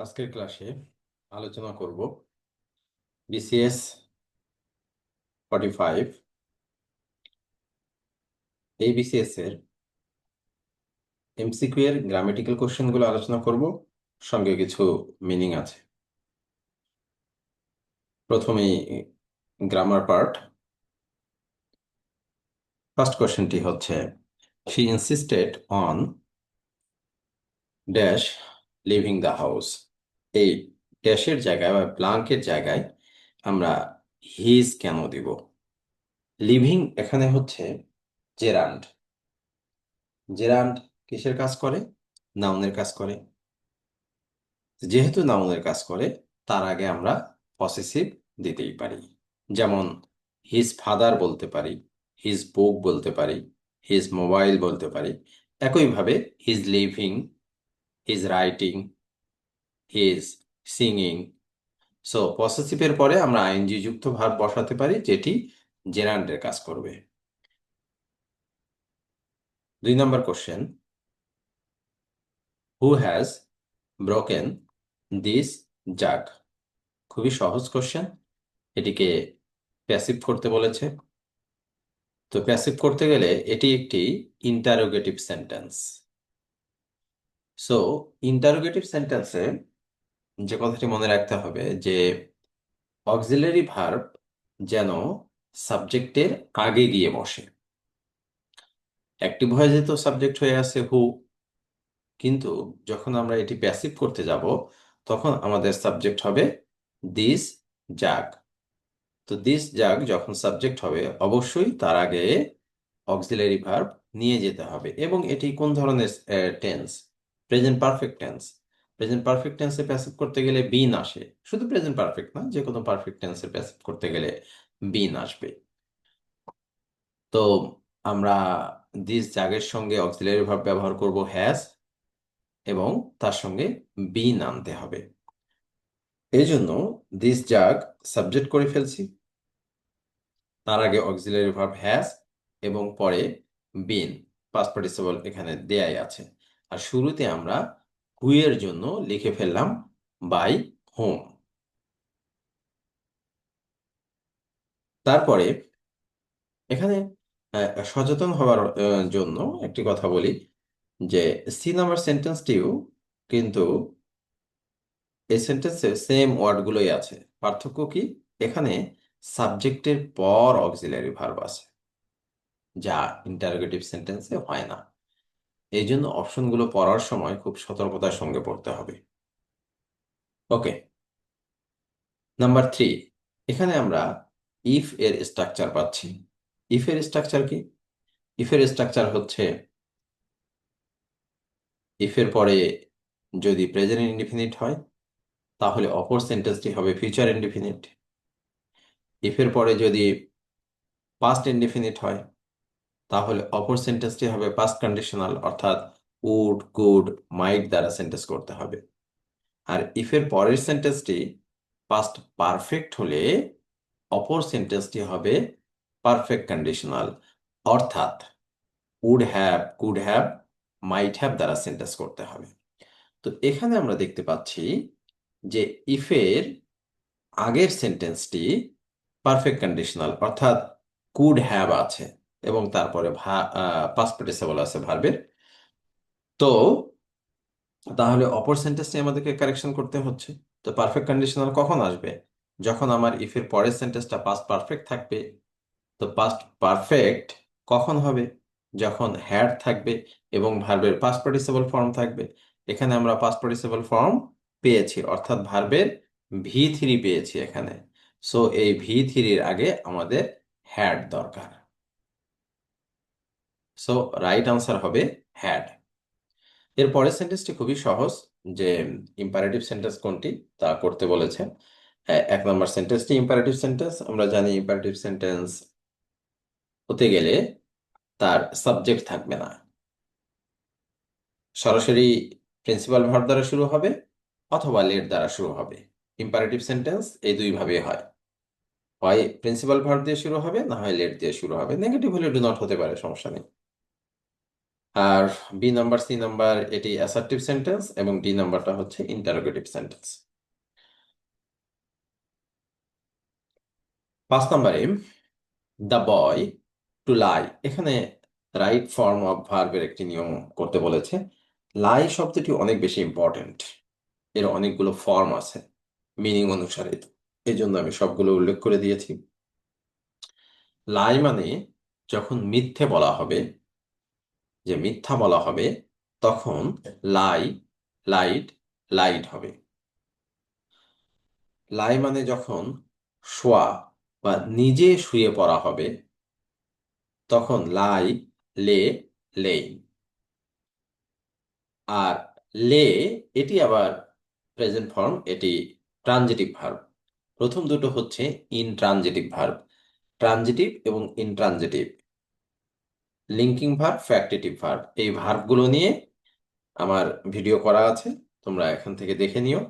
আজকের ক্লাসে আলোচনা করব বিসিএস 45। এই বিসিএস এর এমসিকিউ এর গ্রামেটিক্যাল কোশ্চেনগুলো আলোচনা করব, সঙ্গে কিছু মিনিং আছে। প্রথমেই গ্রামার পার্ট। ফার্স্ট কোশ্চেনটি হচ্ছে, she insisted on dash living the house. এই ড্যাশের জায়গায় বা ব্লাঙ্কের জায়গায় আমরা হিজ কেন দিব? লিভিং এখানে হচ্ছে জেরান্ড। জেরান্ড কিসের কাজ করে? নাউনের কাজ করে। যেহেতু নাউনের কাজ করে, তার আগে আমরা পসেসিভ দিতেই পারি। যেমন হিজ ফাদার বলতে পারি, হিজ বুক বলতে পারি, হিজ মোবাইল বলতে পারি। একইভাবে his living, his writing, his singing. So পসেসিভের পরে আমরা আইএনজি যুক্ত ভার্ব বসাতে পারি, যেটি জেরান্ডের কাজ করবে। 2 নম্বর question, who has broken this jug? খুবই সহজ কোশ্চেন। এটিকে প্যাসিভ করতে বলেছে। তো প্যাসিভ করতে গেলে এটি একটি ইন্টারোগেটিভ সেন্টেন্স। সো ইন্টারোগেটিভ সেন্টেন্সে যে কথাটি মনে রাখতে হবে যে অক্সিলারি ভার্ব যেন সাবজেক্টের আগে গিয়ে বসে। অ্যাক্টিভ ভয়েসে তো সাবজেক্ট হয়ে আছে হু, কিন্তু যখন আমরা এটি প্যাসিভ করতে যাব তখন আমাদের সাবজেক্ট হবে দিস জাগ। তো দিস জাগ যখন সাবজেক্ট হবে, অবশ্যই তার আগে অক্সিলারি ভার্ব নিয়ে যেতে হবে। এবং এটি কোন ধরনের tense? Present perfect tense. Present perfect টেন্সে প্যাসিভ করতে গেলে বিন আসে। শুধু প্রেজেন্ট পারফেক্ট না, যে কোনো পারফেক্ট টেন্সে প্যাসিভ করতে গেলে বিন আসবে। তো আমরা দিস জাগের সঙ্গে অক্সিলারি ভার্ব ব্যবহার করব হ্যাজ, এবং তার সঙ্গে বিন আনতে হবে। এই জন্য দিস জাগ সাবজেক্ট করে ফেলছি, তার আগে অক্সিলারি ভার্ব হ্যাজ, এবং পরে বিন, পাস্ট পার্টিসিপল এখানে দেয়াই আছে। আর শুরুতে আমরা হু এর জন্য লিখে ফেললাম বাই হোম। তারপরে এখানে সচেতন হওয়ার জন্য একটি কথা বলি, যে সি নাম্বার সেন্টেন্সটিও কিন্তু এই সেন্টেন্সে সেম ওয়ার্ডগুলোই আছে। পার্থক্য কি? এখানে সাবজেক্টের পর অক্সিলারি ভার্ব আছে, যা ইন্টারোগেটিভ সেন্টেন্সে হয় না। এই জন্য অপশনগুলো পড়ার সময় খুব সতর্কতার সঙ্গে পড়তে হবে। ওকে, নাম্বার 3। এখানে আমরা ইফ এর স্ট্রাকচার পাচ্ছি। ইফ এর স্ট্রাকচার কি? ইফ এর স্ট্রাকচার হচ্ছে, ইফ এর পরে যদি প্রেজেন্ট ইনডিফিনিট হয়, তাহলে অপর সেন্টেন্সটি হবে ফিউচার ইনডিফিনিট। ইফ এর পরে যদি পাস্ট ইনডিফিনিট হয়, তাহলে অপর সেন্টেন্সটি হবে পাস্ট কন্ডিশনাল, অর্থাৎ উড, কুড, মাইট দ্বারা সেন্টেন্স করতে হবে। আর ইফের পরের সেন্টেন্সটি পাস্ট পারফেক্ট হলে অপর সেন্টেন্সটি হবে পারফেক্ট কন্ডিশনাল, অর্থাৎ would have, could have, might have দ্বারা সেন্টেন্স করতে হবে। তো এখানে আমরা দেখতে পাচ্ছি যে ইফের আগের সেন্টেন্সটি পারফেক্ট কন্ডিশনাল, অর্থাৎ কুড হ্যাভ আছে, এবং তারপরে পাস্ট পার্টিসিপল আছে ভার্বের। তো তাহলে অপর সেন্টেন্সটি আমাদেরকে কারেকশন করতে হচ্ছে। তো পারফেক্ট কন্ডিশনাল কখন আসবে? যখন আমার ইফের পরের সেন্টেন্সটা পাস্ট পারফেক্ট থাকবে। তো পাস্ট পারফেক্ট কখন হবে? যখন হ্যাড থাকবে এবং ভার্বের পাস্ট পার্টিসিপল ফর্ম থাকবে। এখানে আমরা পাস্ট পার্টিসিপল ফর্ম পেয়েছি, অর্থাৎ ভার্বের V3 পেয়েছি এখানে। সো এই V3-র আগে আমাদের হ্যাড দরকার। সো রাইট আনসার হবে হ্যাড। এর পরের সেন্টেন্সটি খুবই সহজ, যে ইম্পারেটিভ সেন্টেন্স কোনটি তা করতে বলেছে। 1 নম্বর সেন্টেন্সটি ইম্পারেটিভ সেন্টেন্স। আমরা জানি ইম্পারেটিভ সেন্টেন্স হতে গেলে তার সাবজেক্ট থাকবে না, সরাসরি প্রিন্সিপাল ভার্ব দ্বারা শুরু হবে অথবা লেট দ্বারা শুরু হবে। ইম্পারেটিভ সেন্টেন্স এই দুই ভাবে হয়, হয় প্রিন্সিপাল ভার্ব দিয়ে শুরু হবে, না হয় লেট দিয়ে শুরু হবে। নেগেটিভ হলে ডু নট হতে পারে, সমস্যা নেই। আর বি নাম্বার, সি নাম্বার এটি অ্যাসার্টিভ সেন্টেন্স এবং ডি নাম্বারটা হচ্ছে ইন্টারোগেটিভ সেন্টেন্স। 5 নম্বরে দ্য বয় টু লাই, এখানে রাইট ফর্ম অফ ভার্বের একটি নিয়ম করতে বলেছে। লাই শব্দটি অনেক বেশি ইম্পর্টেন্ট, এর অনেকগুলো ফর্ম আছে মিনিং অনুসারে, এই জন্য আমি সবগুলো উল্লেখ করে দিয়েছি। লাই মানে যখন মিথ্যে বলা হবে, যে মিথ্যা বলা হবে, তখন লাই, লাইট, লাইট হবে। লাই মানে যখন শোয়া বা নিজে শুয়ে পড়া হবে, তখন লাই, লে, লেই। আর লে, এটি আবার প্রেজেন্ট ফর্ম, এটি ট্রানজিটিভ ভার্ব। প্রথম দুটো হচ্ছে ইনট্রানজিটিভ ভার্ব, ট্রানজিটিভ এবং intransitive, linking verb, factitive verb. এই ভার্বগুলো নিয়ে আমার ভিডিও করা আছে, তোমরা এখান থেকে দেখে নিও।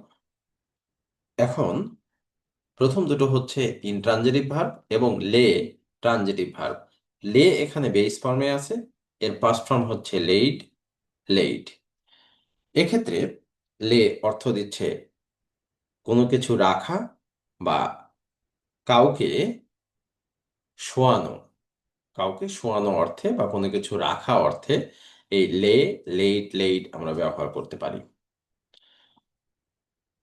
এখন প্রথম দুটো হচ্ছে ইনট্রানজিটিভ ভার্ব এবং লে ট্রানজিটিভ ভার্ব। লে এখানে বেস ফর্মে আছে, এর পাস্ট ফর্ম হচ্ছে লেইড, লেইড। এক্ষেত্রে লে অর্থ দিচ্ছে কোনো কিছু রাখা বা কাউকে শোয়ানো, কাউকে শোয়ানো অর্থে বা কোনো কিছু রাখা অর্থে এই লে, লেইট, লেইড আমরা ব্যবহার করতে পারি।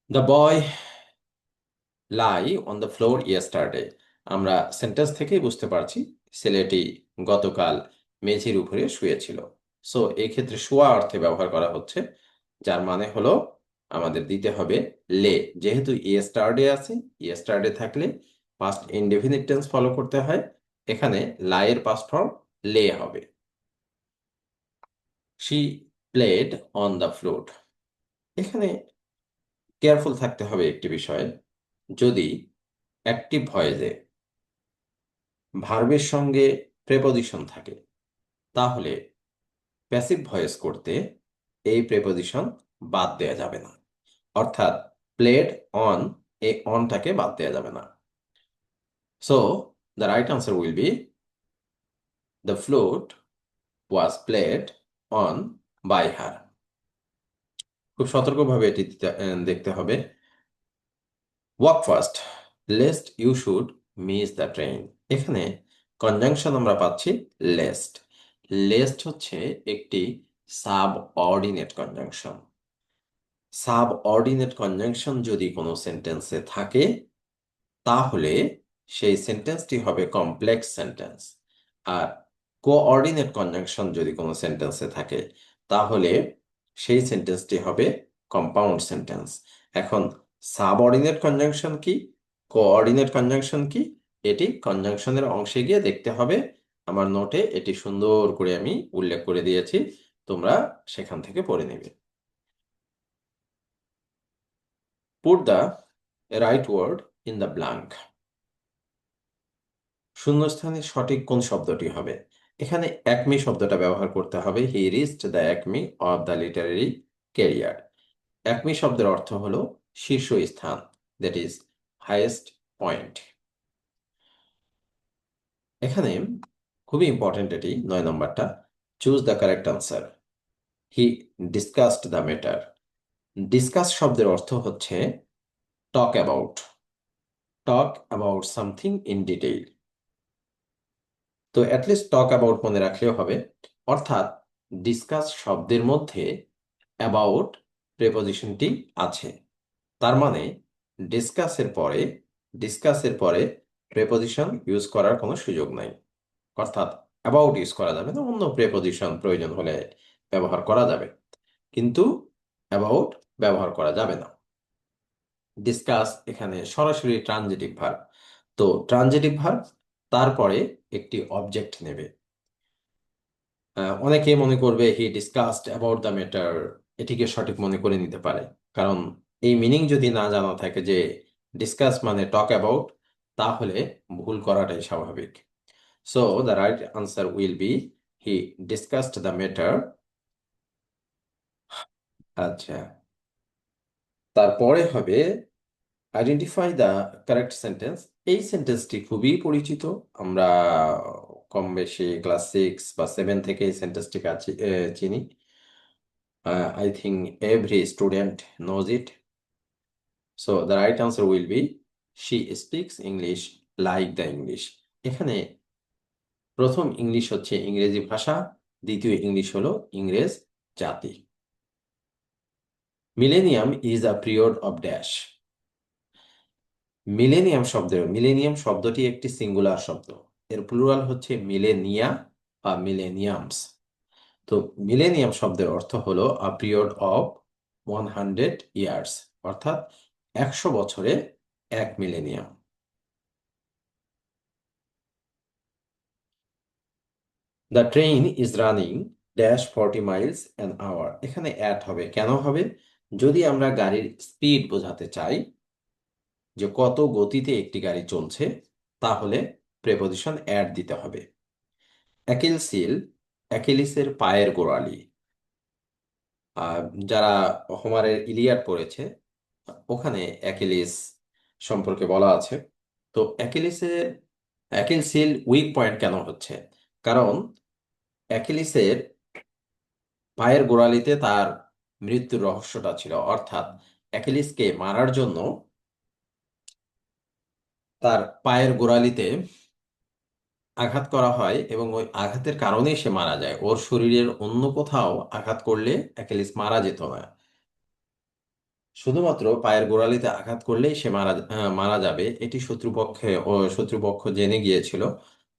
The boy lie on the floor yesterday, আমরা সেন্টেন্স থেকেই বুঝতে পারছি ছেলেটি গতকাল মেঝের উপরে শুয়েছিল। সো এই ক্ষেত্রে শোয়া অর্থে ব্যবহার করা হচ্ছে, যার মানে হলো আমাদের দিতে হবে লে। যেহেতু ইয়েস্টারডে আছে, ইয়েস্টারডে থাকলে পাস্ট ইনডেফিনিট টেন্স ফলো করতে হয়, এখানে লাইয়ের পাস্ট ফর্ম লে হবে। She played on the flute, এখানে কেয়ারফুল থাকতে হবে একটি বিষয়ে। যদি অ্যাক্টিভ ভয়েসে ভার্বের সঙ্গে প্রেপোজিশন থাকে, তাহলে প্যাসিভ ভয়েস করতে এই প্রেপোজিশন বাদ দেয়া যাবে না। অর্থাৎ প্লেড অন, এই অনটাকে বাদ দেয়া যাবে না। So the right answer will be the flute was played on by her. খুব সতর্কভাবে এটি দেখতে হবে। Walk fast lest you should miss the train, এখানে কনজাংশন আমরা পাচ্ছি লেস্ট। লেস্ট হচ্ছে একটি subordinate conjunction. Subordinate conjunction যদি কোনো সেন্টেন্সে থাকে, তাহলে সেই সেন্টেন্সটি হবে কমপ্লেক্স সেন্টেন্স। আর কোঅর্ডিনেট কনজাংশন যদি কোনো সেন্টেন্সে থাকে, তাহলে সেই সেন্টেন্সটি হবে কম্পাউন্ড সেন্টেন্স। এখন সাবঅর্ডিনেট কনজাংশন কি, কোঅর্ডিনেট কনজাংশন কি, এটি কনজাংশনের অংশে গিয়ে দেখতে হবে। আমার নোটে এটি সুন্দর করে আমি উল্লেখ করে দিয়েছি, তোমরা সেখান থেকে পড়ে নেবে। Put the right word in the blank, শূন্যস্থানে সঠিক কোন শব্দটি হবে? এখানে অ্যাকমি শব্দটা ব্যবহার করতে হবে। He reached the Acme of the literary career. Acme শব্দের অর্থ হলো শীর্ষস্থান, দ্যাট ইজ হাইয়েস্ট পয়েন্ট। এখানে খুবই ইম্পর্টেন্ট এটি 9 নম্বরটা, choose the correct answer. He discussed the matter. Discuss শব্দের অর্থ হচ্ছে talk about, talk about something in detail. তো অ্যাটলিস্ট টক অ্যাবাউট মনে রাখলেও হবে। অর্থাৎ ডিসকাস শব্দের মধ্যে অ্যাবাউট প্রেপোজিশনটি আছে, তার মানে ডিসকাসের পরে প্রেপোজিশন ইউজ করার কোনো সুযোগ নাই। অর্থাৎ অ্যাবাউট ইউজ করা যাবে না, অন্য প্রেপোজিশন প্রয়োজন হলে ব্যবহার করা যাবে, কিন্তু অ্যাবাউট ব্যবহার করা যাবে না। ডিসকাস এখানে সরাসরি ট্রানজিটিভ ভার্ব। তো ট্রানজিটিভ ভার্ব তারপরে একটি অবজেক্ট নেবে। অনেকে মনে করবে হি ডিসকাসড অ্যাবাউট দ্য ম্যাটার, এটিকে সঠিক মনে করে নিতে পারে, কারণ এই মিনিং যদি না জানা থাকে যে ডিসকাস মানে টক অ্যাবাউট, তাহলে ভুল করাটাই স্বাভাবিক। So the right answer will B he discussed the matter. আচ্ছা, তারপরে হবে আইডেন্টিফাই দ্য কারেক্ট সেন্টেন্স। এই সেন্টেন্সটি খুবই পরিচিত, আমরা কম বেশি ক্লাস 6 বা 7 থেকে এই সেন্টেন্সটিকে চিনি। I think every student knows it. So the right answer will B she speaks English like the English. এখানে প্রথম ইংলিশ হচ্ছে ইংরেজি ভাষা, দ্বিতীয় ইংলিশ হলো ইংরেজ জাতি। Millennium is a period of dash. Millennium শব্দটি একটি সিঙ্গুলার শব্দ, এর প্লুরাল হচ্ছে মিলেনিয়া বা মিলেনিয়ামস। তো মিলেনিয়াম শব্দের অর্থ হলো আ পিরিয়ড অফ 100 ইয়ার্স, অর্থাৎ 100 বছরে এক millennium. The train is running dash 40 miles an hour. এখানে অ্যাট হবে, কেন হবে? যদি আমরা গাড়ির স্পিড বোঝাতে চাই, যে কত গতিতে একটি গাড়ি চলছে, তাহলে প্রেপোজিশন অ্যাট দিতে হবে। অ্যাকিলসিল, অ্যাকিলিসের পায়ের গোড়ালি। আহ, যারা হোমারের ইলিয়াড পড়েছে, ওখানে অ্যাকিলিস সম্পর্কে বলা আছে। তো অ্যাকিলসিল উইক পয়েন্ট কেন হচ্ছে? কারণ অ্যাকিলিসের পায়ের গোড়ালিতে তার মৃত্যুর রহস্যটা ছিল, অর্থাৎ অ্যাকিলিসকে মারার জন্য তার পায়ের গোড়ালিতে আঘাত করা হয় এবং ওই আঘাতের কারণেই সে মারা যায়। ওর শরীরের অন্য কোথাও আঘাত করলে অ্যাকিলিস মারা যেত না, শুধুমাত্র পায়ের গোড়ালিতে আঘাত করলেই সে মারা যাবে, এটি শত্রুপক্ষ জেনে গিয়েছিল,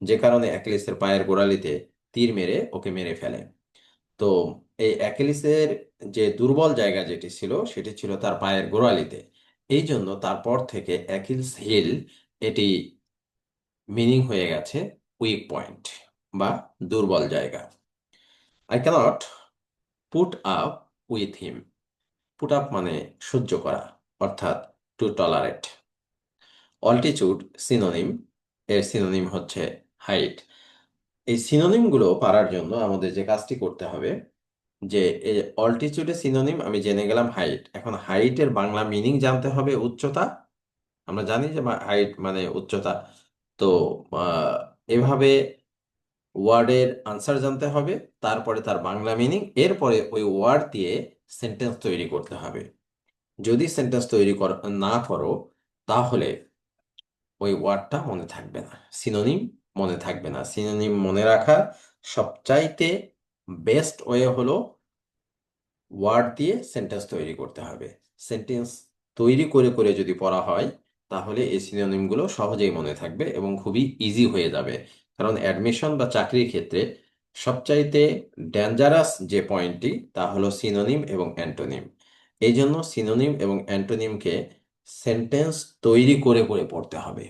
যে কারণে অ্যাকিলিসের পায়ের গোড়ালিতে তীর মেরে ওকে মেরে ফেলে। তো এই অ্যাকিলিসের যে দুর্বল জায়গা যেটি ছিল, সেটি ছিল তার পায়ের গোড়ালিতে। এই জন্য তারপর থেকে অ্যাকিলস হিল, এটি মিনিং হয়ে গেছে উইক পয়েন্ট বা দুর্বল জায়গা। I can't put up with him. Put up মানে সহ্য করা, অর্থাৎ টু টলারেট। অল্টিটিউড সিনোনিম, এর সিনোনিম হচ্ছে হাইট। এই সিনোনিমগুলো পারার জন্য আমাদের যে কাজটি করতে হবে, যে অল্টিটিউডের সিনোনিম আমি জেনে গেলাম হাইট, এখন হাইটের বাংলা মিনিং জানতে হবে উচ্চতা। আমরা জানি যে হাইট মানে উচ্চতা। তো আহ, এভাবে ওয়ার্ডের আনসার জানতে হবে, তারপরে তার বাংলা মিনিং, এরপরে ওই ওয়ার্ড দিয়ে সেন্টেন্স তৈরি করতে হবে। যদি সেন্টেন্স তৈরি না করো, তাহলে ওই ওয়ার্ডটা মনে থাকবে না, সিনোনিম মনে থাকবে না। সিনোনিম মনে রাখার সবচাইতে বেস্ট ওয়ে হলো ওয়ার্ড দিয়ে সেন্টেন্স তৈরি করতে হবে। সেন্টেন্স তৈরি করে করে যদি পড়া হয়, তাহলে এই সিনোনিমগুলো সহজেই মনে থাকবে এবং খুবই ইজি হয়ে যাবে। কারণ অ্যাডমিশন বা চাকরির ক্ষেত্রে সবচাইতে ডেঞ্জারাস যে পয়েন্টটি, তা হলো সিনোনিম এবং অ্যান্টোনিম। এই জন্য সিনোনিম এবং অ্যান্টোনিমকে সেন্টেন্স তৈরি করে করে পড়তে হবে।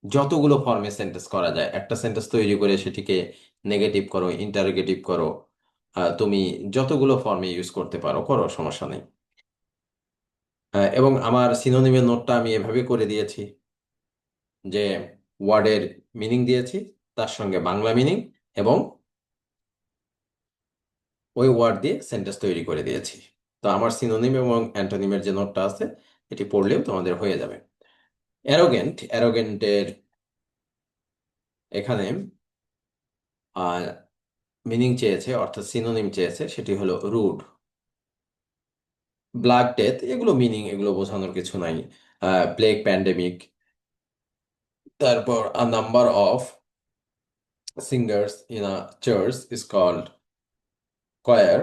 যতগুলো ফর্মে সেন্টেন্স করা যায়, একটা সেন্টেন্স তৈরি করে সেটিকে নেগেটিভ করো, ইন্টারোগেটিভ করো, তুমি যতগুলো ফর্মে ইউজ করতে পারো করো, সমস্যা নেই। এবং আমার সিনোনিমের নোটটা আমি এভাবে করে দিয়েছি, যে ওয়ার্ডের মিনিং দিয়েছি, তার সঙ্গে বাংলা মিনিং, এবং ওই ওয়ার্ড দিয়ে সেন্টেন্স তৈরি করে দিয়েছি। তো আমার সিনোনিম এবং অ্যান্টোনিমের যে নোটটা আছে, এটি পড়লেও তোমাদের হয়ে যাবে। অ্যারোগেন্টের এখানে মিনিং চেয়েছে, অর্থাৎ সিনোনিম চেয়েছে, সেটি হলো রুড। ব্ল্যাক ডেথ, এগুলো মিনিং, এগুলো বোঝানোর কিছু নাই। প্লেগ প্যান্ডেমিক, তারপর a number of singers in a church is called choir.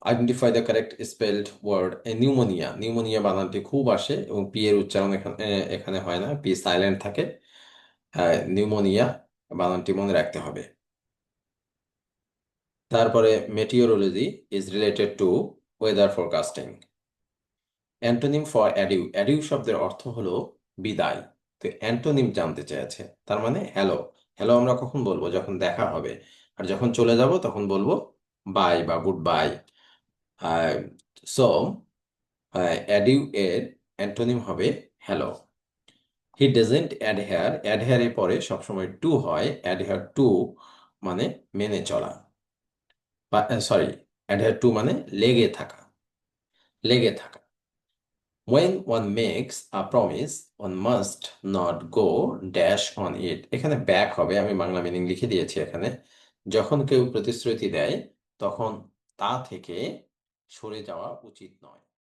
Identify the correct spelled word. Pneumonia, pneumonia বানানটি খুব আসে এবং পি এর উচ্চারণ এখানে হয় না, পি সাইলেন্ট থাকে। নিউমোনিয়া বানানটি মনে রাখতে হবে। তারপরে meteorology is related to weather forecasting. Antonym for adieu, adieu শব্দের অর্থ হলো বিদায়। তো অ্যান্টোনিম জানতে চেয়েছে, তার মানে হ্যালো। হ্যালো আমরা কখন বলবো? যখন দেখা হবে। আর যখন চলে যাব তখন বলবো বাই বা গুড বাই। সো অ্যাডিউ এর অ্যান্টোনিম হবে hello. He doesn't adhere, adhere এর পরে সবসময় টু হয়, অ্যাডহেয়ার টু মানে মেনে চলা, সরি, অ্যাডহেয়ার টু মানে লেগে থাকা, লেগে থাকা। when one makes a promise one must not go dash on it, এখানে ব্যাক হবে, আমি বাংলা মিনিং লিখে দিয়েছি এখানে। যখন কেউ প্রতিশ্রুতি দেয় তখন তা থেকে সরে যাওয়া উচিত নয়।